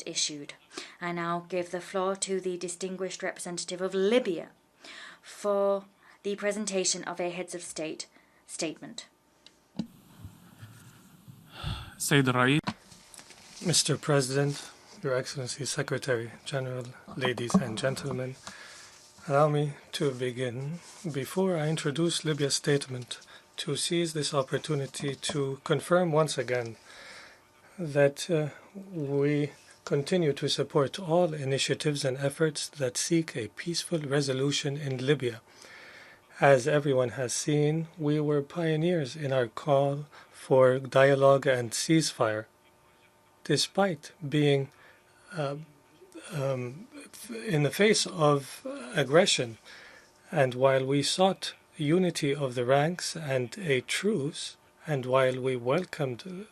issued. I now give the floor to the distinguished representative of Libya for the presentation of a heads of state statement. Mr. President, Your Excellency Secretary General, ladies and gentlemen, allow me to begin, before I introduce Libya's statement, to seize this opportunity to confirm once again that we continue to support all initiatives and efforts that seek a peaceful resolution in Libya. As everyone has seen, we were pioneers in our call for dialogue and ceasefire. Despite being in the face of aggression, and while we sought unity of the ranks and a truce, and while we welcomed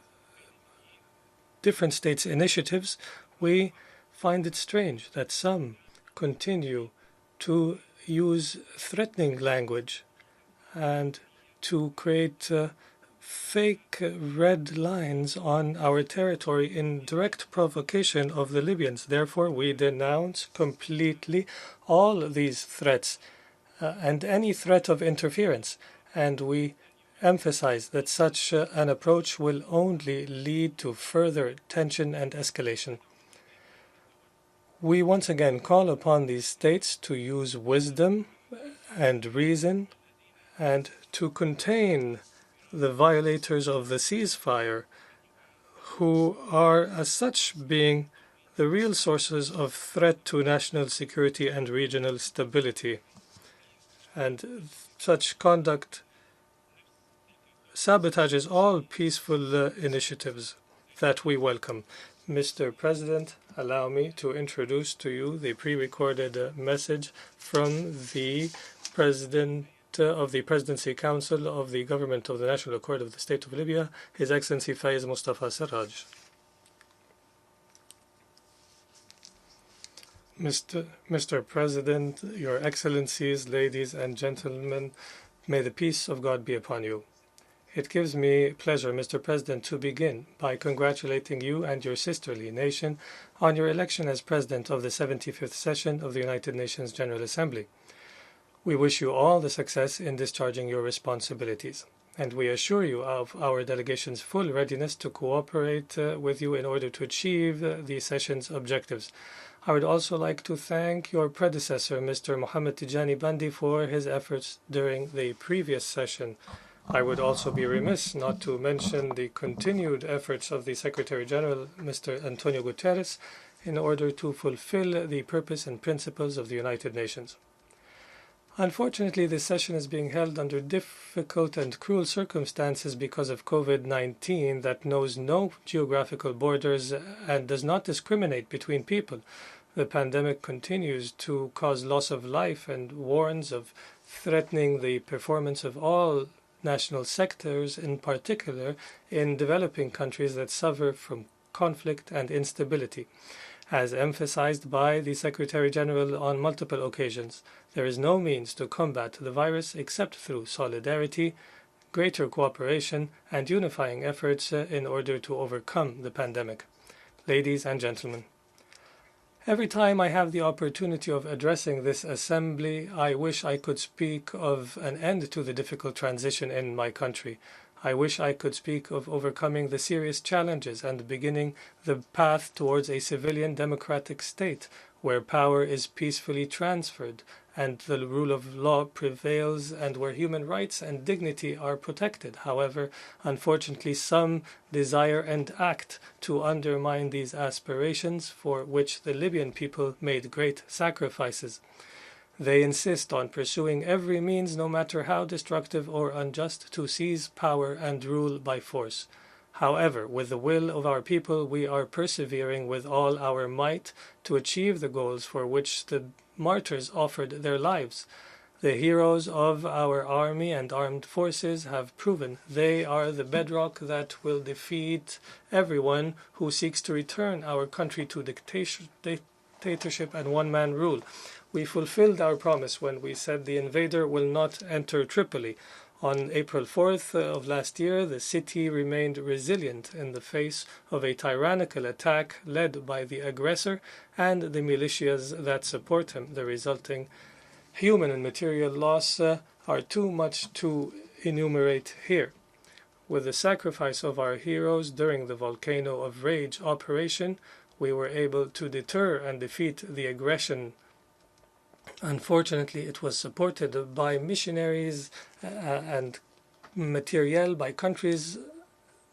different states' initiatives, we find it strange that some continue to use threatening language and to create fake red lines on our territory in direct provocation of the Libyans. Therefore, we denounce completely all these threats and any threat of interference, and we emphasize that such an approach will only lead to further tension and escalation. We once again call upon these states to use wisdom and reason and to contain the violators of the ceasefire, who are as such being the real sources of threat to national security and regional stability. And such conduct sabotages all peaceful initiatives that we welcome. Mr. President, allow me to introduce to you the pre-recorded message from the President of the Presidency Council of the Government of the National Accord of the State of Libya, His Excellency Faiez Mustafa Serraj. Mr. President, Your Excellencies, ladies and gentlemen, may the peace of God be upon you. It gives me pleasure, Mr. President, to begin by congratulating you and your sisterly nation on your election as President of the 75th session of the United Nations General Assembly. We wish you all the success in discharging your responsibilities, and we assure you of our delegation's full readiness to cooperate with you in order to achieve the session's objectives. I would also like to thank your predecessor, Mr. Mohammed Tijani Bandi, for his efforts during the previous session. I would also be remiss not to mention the continued efforts of the Secretary General, Mr. Antonio Guterres, in order to fulfill the purpose and principles of the United Nations. Unfortunately, this session is being held under difficult and cruel circumstances because of COVID-19 that knows no geographical borders and does not discriminate between people. The pandemic continues to cause loss of life and warns of threatening the performance of all national sectors, in particular in developing countries that suffer from conflict and instability. As emphasized by the Secretary General on multiple occasions, there is no means to combat the virus except through solidarity, greater cooperation, and unifying efforts in order to overcome the pandemic. Ladies and gentlemen, every time I have the opportunity of addressing this assembly, I wish I could speak of an end to the difficult transition in my country. I wish I could speak of overcoming the serious challenges and beginning the path towards a civilian democratic state where power is peacefully transferred and the rule of law prevails and where human rights and dignity are protected. However, unfortunately, some desire and act to undermine these aspirations for which the Libyan people made great sacrifices. They insist on pursuing every means, no matter how destructive or unjust, to seize power and rule by force. However, with the will of our people, we are persevering with all our might to achieve the goals for which the martyrs offered their lives. The heroes of our army and armed forces have proven they are the bedrock that will defeat everyone who seeks to return our country to dictatorship and one-man rule. We fulfilled our promise when we said the invader will not enter Tripoli. On April 4th of last year, the city remained resilient in the face of a tyrannical attack led by the aggressor and the militias that support him. The resulting human and material loss are too much to enumerate here. With the sacrifice of our heroes during the Volcano of Rage operation, we were able to deter and defeat the aggression. Unfortunately, it was supported by missionaries and materiel by countries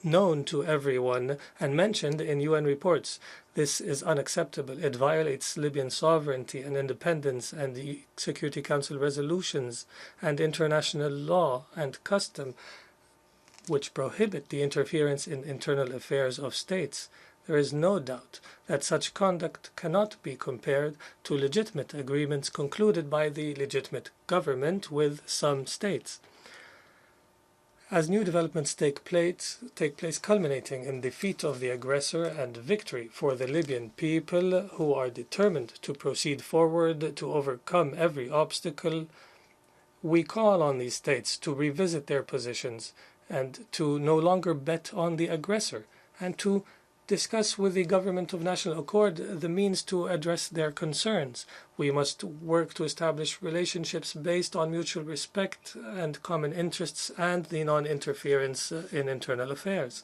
known to everyone and mentioned in UN reports. This is unacceptable. It violates Libyan sovereignty and independence and the Security Council resolutions and international law and custom, which prohibit the interference in internal affairs of states. There is no doubt that such conduct cannot be compared to legitimate agreements concluded by the legitimate government with some states. As new developments take place culminating in defeat of the aggressor and victory for the Libyan people who are determined to proceed forward to overcome every obstacle, we call on these states to revisit their positions and to no longer bet on the aggressor and to discuss with the Government of National Accord the means to address their concerns. We must work to establish relationships based on mutual respect and common interests and the non-interference in internal affairs.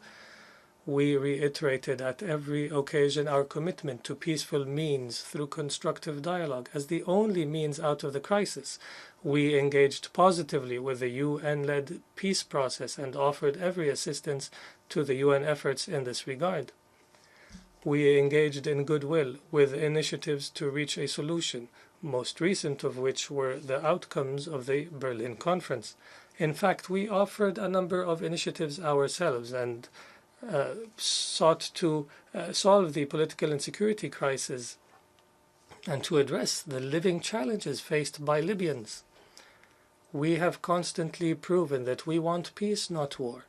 We reiterated at every occasion our commitment to peaceful means through constructive dialogue as the only means out of the crisis. We engaged positively with the UN-led peace process and offered every assistance to the UN efforts in this regard. We engaged in goodwill with initiatives to reach a solution, most recent of which were the outcomes of the Berlin Conference. In fact, we offered a number of initiatives ourselves and sought to solve the political and security crisis and to address the living challenges faced by Libyans. We have constantly proven that we want peace, not war.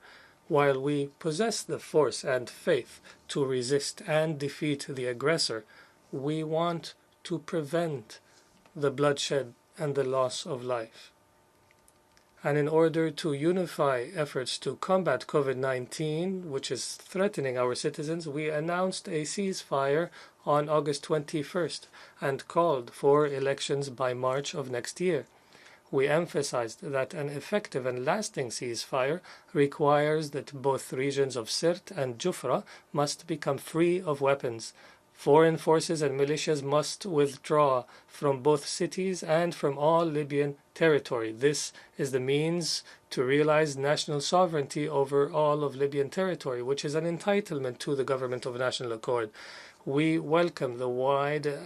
While we possess the force and faith to resist and defeat the aggressor, we want to prevent the bloodshed and the loss of life. And in order to unify efforts to combat COVID-19, which is threatening our citizens, we announced a ceasefire on August 21st and called for elections by March of next year. We emphasized that an effective and lasting ceasefire requires that both regions of Sirte and Jufra must become free of weapons. Foreign forces and militias must withdraw from both cities and from all Libyan territory. This is the means to realize national sovereignty over all of Libyan territory, which is an entitlement to the Government of National Accord. We welcome the wide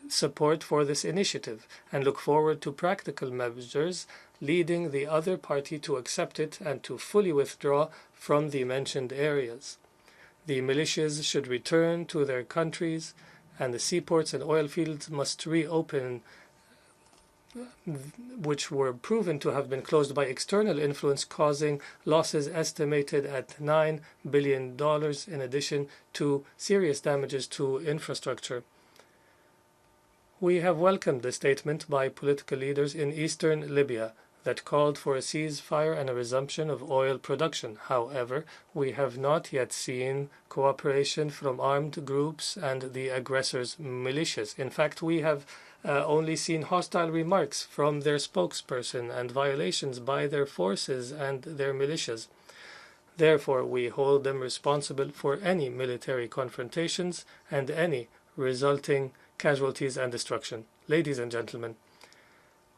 support for this initiative and look forward to practical measures leading the other party to accept it and to fully withdraw from the mentioned areas. The militias should return to their countries and the seaports and oil fields must reopen, which were proven to have been closed by external influence, causing losses estimated at $9 billion in addition to serious damages to infrastructure. We have welcomed the statement by political leaders in eastern Libya that called for a ceasefire and a resumption of oil production. However, we have not yet seen cooperation from armed groups and the aggressor's militias. In fact, we have only seen hostile remarks from their spokesperson and violations by their forces and their militias. Therefore, we hold them responsible for any military confrontations and any resulting casualties and destruction. Ladies and gentlemen,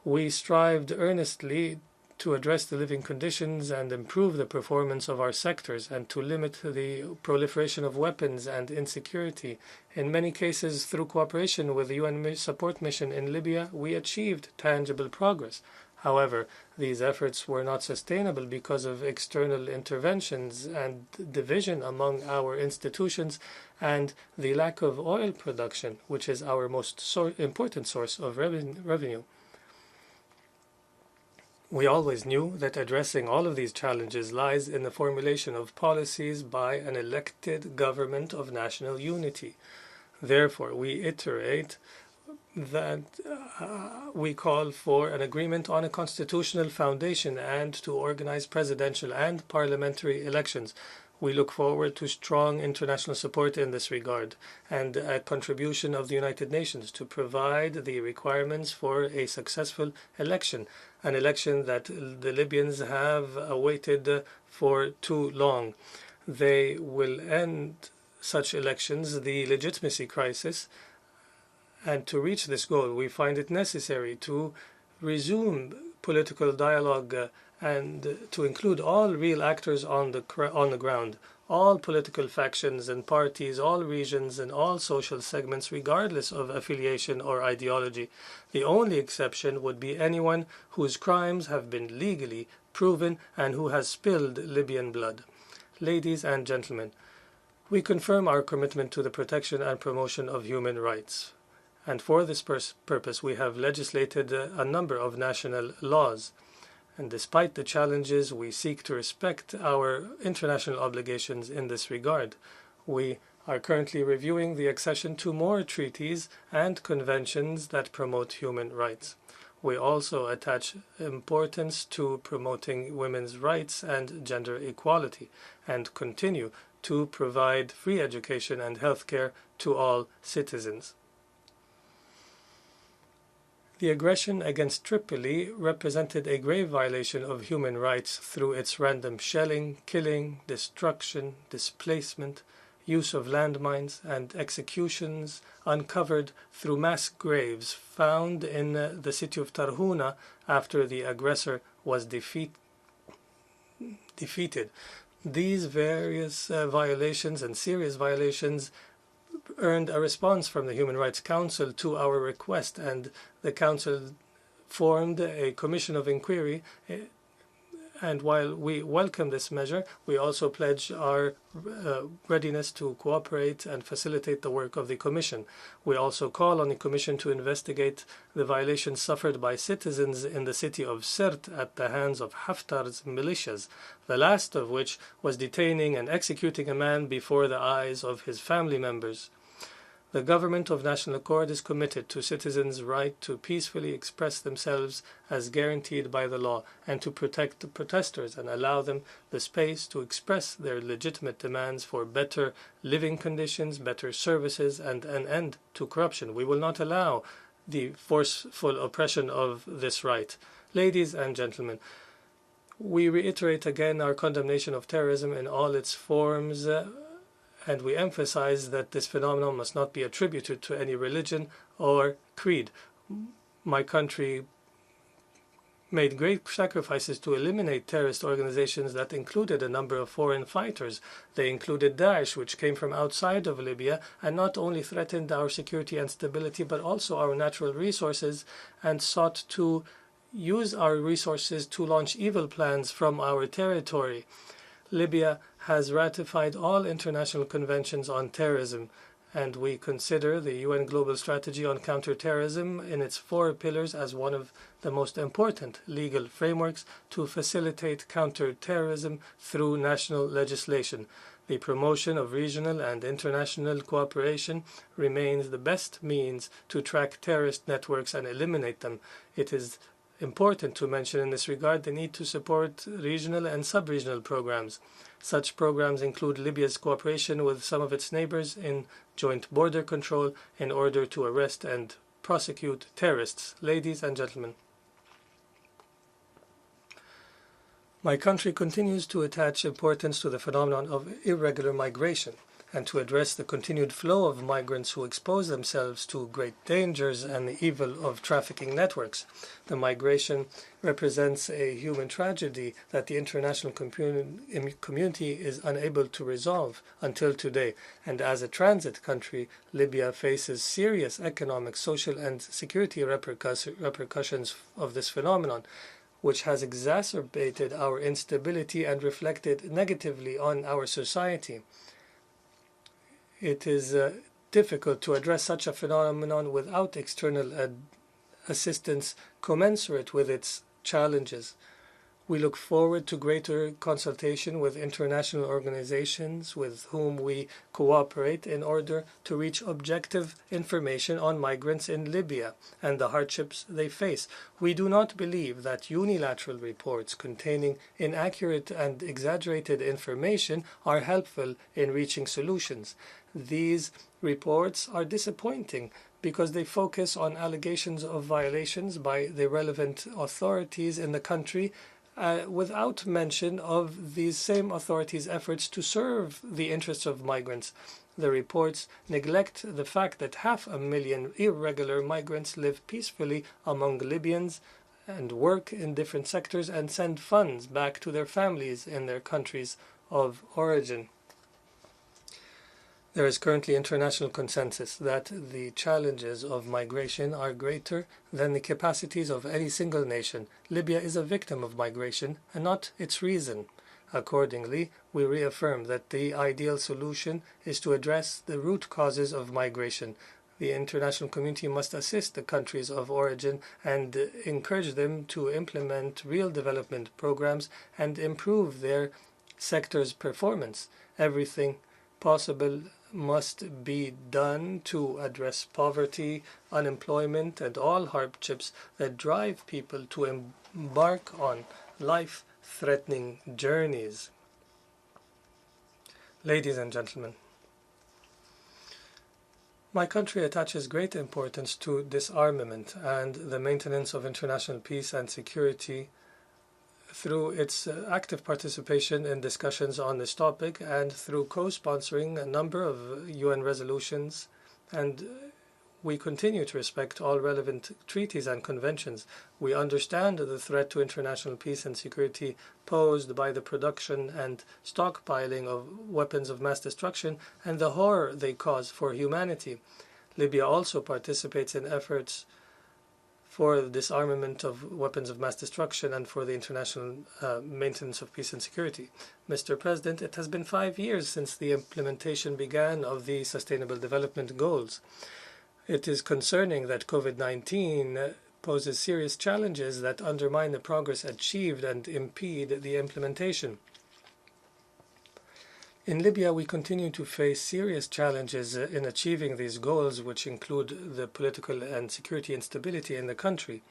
we strived earnestly to address the living conditions and improve the performance of our sectors and to limit the proliferation of weapons and insecurity. In many cases, through cooperation with the UN support mission in Libya, we achieved tangible progress. However, these efforts were not sustainable because of external interventions and division among our institutions and the lack of oil production, which is our most important source of revenue. We always knew that addressing all of these challenges lies in the formulation of policies by an elected government of national unity. Therefore, we iterate that we call for an agreement on a constitutional foundation and to organize presidential and parliamentary elections. We look forward to strong international support in this regard and a contribution of the United Nations to provide the requirements for a successful election, an election that the Libyans have awaited for too long. They will end such elections the legitimacy crisis, and to reach this goal, we find it necessary to resume political dialogue and to include all real actors on the ground, all political factions and parties, all regions and all social segments, regardless of affiliation or ideology. The only exception would be anyone whose crimes have been legally proven and who has spilled Libyan blood. Ladies and gentlemen, we confirm our commitment to the protection and promotion of human rights. And for this purpose, we have legislated a number of national laws. And despite the challenges, we seek to respect our international obligations in this regard. We are currently reviewing the accession to more treaties and conventions that promote human rights. We also attach importance to promoting women's rights and gender equality and continue to provide free education and health care to all citizens. The aggression against Tripoli represented a grave violation of human rights through its random shelling, killing, destruction, displacement, use of landmines, and executions uncovered through mass graves found in the city of Tarhuna after the aggressor was defeated. These various violations and serious violations earned a response from the Human Rights Council to our request, and the Council formed a commission of inquiry. And while we welcome this measure, we also pledge our readiness to cooperate and facilitate the work of the Commission. We also call on the Commission to investigate the violations suffered by citizens in the city of Sirte at the hands of Haftar's militias, the last of which was detaining and executing a man before the eyes of his family members. The Government of National Accord is committed to citizens' right to peacefully express themselves as guaranteed by the law and to protect the protesters and allow them the space to express their legitimate demands for better living conditions, better services, and an end to corruption. We will not allow the forceful oppression of this right. Ladies and gentlemen, we reiterate again our condemnation of terrorism in all its forms, and we emphasize that this phenomenon must not be attributed to any religion or creed. My country made great sacrifices to eliminate terrorist organizations that included a number of foreign fighters. They included Daesh, which came from outside of Libya and not only threatened our security and stability, but also our natural resources, and sought to use our resources to launch evil plans from our territory. Libya has ratified all international conventions on terrorism, and we consider the UN Global Strategy on Counterterrorism in its 4 pillars as one of the most important legal frameworks to facilitate counterterrorism through national legislation. The promotion of regional and international cooperation remains the best means to track terrorist networks and eliminate them. It is important to mention in this regard the need to support regional and sub-regional programs. Such programs include Libya's cooperation with some of its neighbors in joint border control in order to arrest and prosecute terrorists. Ladies and gentlemen, my country continues to attach importance to the phenomenon of irregular migration and to address the continued flow of migrants who expose themselves to great dangers and the evil of trafficking networks. The migration represents a human tragedy that the international community is unable to resolve until today. And as a transit country, Libya faces serious economic, social, and security repercussions of this phenomenon, which has exacerbated our instability and reflected negatively on our society. It is difficult to address such a phenomenon without external assistance commensurate with its challenges. We look forward to greater consultation with international organizations with whom we cooperate in order to reach objective information on migrants in Libya and the hardships they face. We do not believe that unilateral reports containing inaccurate and exaggerated information are helpful in reaching solutions. These reports are disappointing because they focus on allegations of violations by the relevant authorities in the country without mention of these same authorities' efforts to serve the interests of migrants. The reports neglect the fact that 500,000 irregular migrants live peacefully among Libyans and work in different sectors and send funds back to their families in their countries of origin. There is currently international consensus that the challenges of migration are greater than the capacities of any single nation. Libya is a victim of migration and not its reason. Accordingly, we reaffirm that the ideal solution is to address the root causes of migration. The international community must assist the countries of origin and encourage them to implement real development programs and improve their sector's performance. Everything possible must be done to address poverty, unemployment, and all hardships that drive people to embark on life-threatening journeys. Ladies and gentlemen, my country attaches great importance to disarmament and the maintenance of international peace and security through its active participation in discussions on this topic and through co-sponsoring a number of UN resolutions, and we continue to respect all relevant treaties and conventions. We understand the threat to international peace and security posed by the production and stockpiling of weapons of mass destruction and the horror they cause for humanity. Libya also participates in efforts for the disarmament of weapons of mass destruction and for the international maintenance of peace and security. Mr. President, it has been 5 years since the implementation began of the Sustainable Development Goals. It is concerning that COVID-19 poses serious challenges that undermine the progress achieved and impede the implementation. In Libya, we continue to face serious challenges in achieving these goals, which include the political and security instability in the country.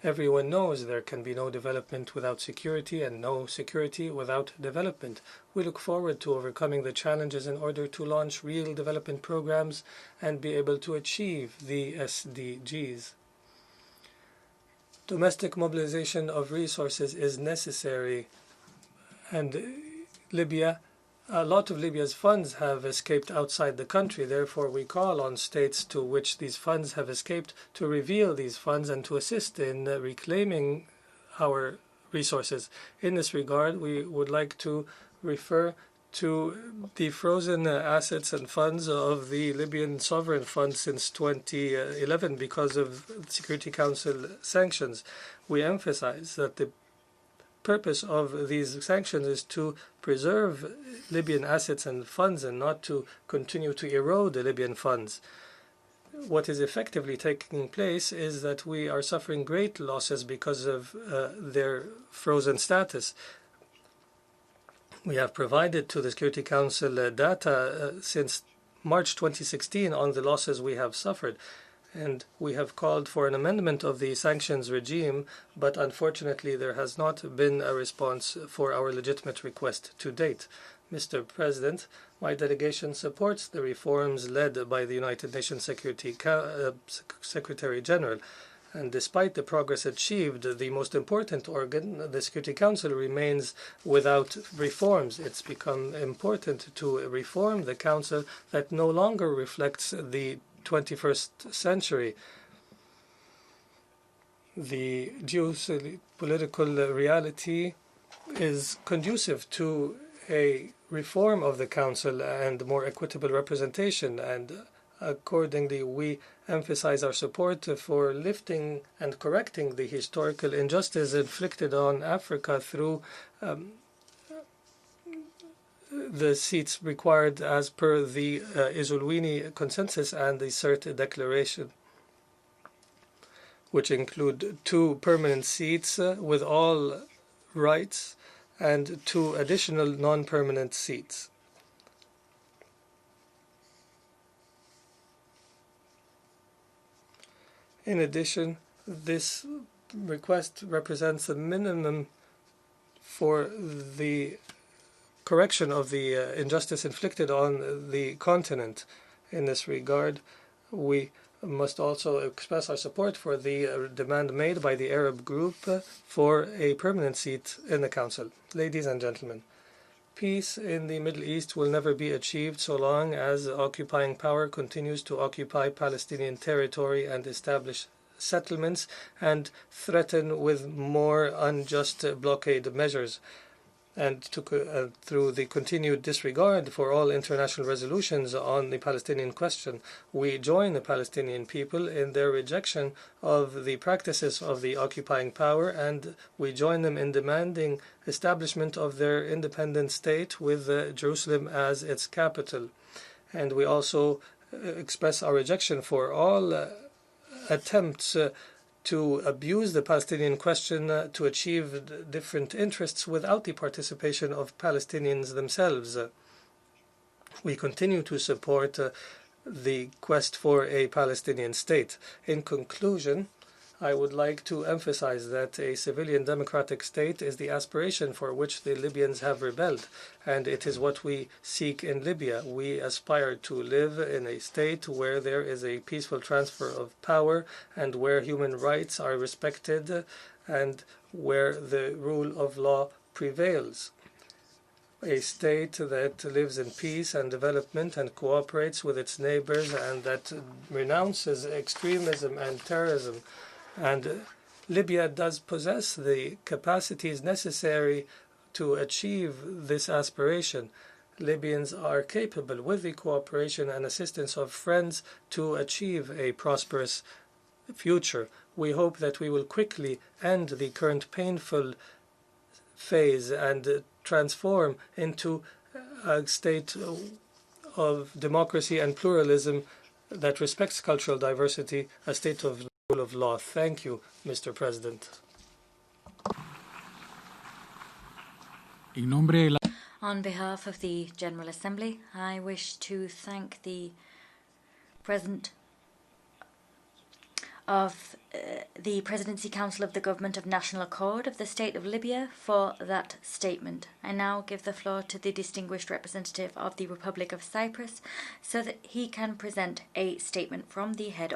Everyone knows there can be no development without security and no security without development. We look forward to overcoming the challenges in order to launch real development programs and be able to achieve the SDGs. Domestic mobilization of resources is necessary, and a lot of Libya's funds have escaped outside the country. Therefore, we call on states to which these funds have escaped to reveal these funds and to assist in reclaiming our resources. In this regard, we would like to refer to the frozen assets and funds of the Libyan Sovereign Fund since 2011 because of Security Council sanctions. We emphasize that the purpose of these sanctions is to preserve Libyan assets and funds and not to continue to erode the Libyan funds. What is effectively taking place is that we are suffering great losses because of their frozen status. We have provided to the Security Council data since March 2016 on the losses we have suffered. And we have called for an amendment of the sanctions regime, but unfortunately there has not been a response for our legitimate request to date. Mr. President, my delegation supports the reforms led by the United Nations Secretary General. And despite the progress achieved, the most important organ, the Security Council, remains without reforms. It's become important to reform the Council that no longer reflects the 21st century. The geopolitical reality is conducive to a reform of the Council and more equitable representation, and accordingly we emphasize our support for lifting and correcting the historical injustice inflicted on Africa through the seats required as per the Isolwini Consensus and the CERT Declaration, which include 2 permanent seats with all rights and 2 additional non-permanent seats. In addition, this request represents a minimum for the correction of the injustice inflicted on the continent. In this regard, we must also express our support for the demand made by the Arab group for a permanent seat in the Council. Ladies and gentlemen, peace in the Middle East will never be achieved so long as occupying power continues to occupy Palestinian territory and establish settlements and threaten with more unjust blockade measures. And through the continued disregard for all international resolutions on the Palestinian question, we join the Palestinian people in their rejection of the practices of the occupying power, and we join them in demanding establishment of their independent state with Jerusalem as its capital. And we also express our rejection for all attempts to abuse the Palestinian question to achieve different interests without the participation of Palestinians themselves. We continue to support the quest for a Palestinian state. In conclusion, I would like to emphasize that a civilian democratic state is the aspiration for which the Libyans have rebelled, and it is what we seek in Libya. We aspire to live in a state where there is a peaceful transfer of power and where human rights are respected and where the rule of law prevails. A state that lives in peace and development and cooperates with its neighbors and that renounces extremism and terrorism. And Libya does possess the capacities necessary to achieve this aspiration. Libyans are capable, with the cooperation and assistance of friends, to achieve a prosperous future. We hope that we will quickly end the current painful phase and transform into a state of democracy and pluralism that respects cultural diversity, a state of rule of law. Thank you, Mr. President. On behalf of the General Assembly, I wish to thank the President of the Presidency Council of the Government of National Accord of the State of Libya for that statement. I now give the floor to the distinguished representative of the Republic of Cyprus so that he can present a statement from the head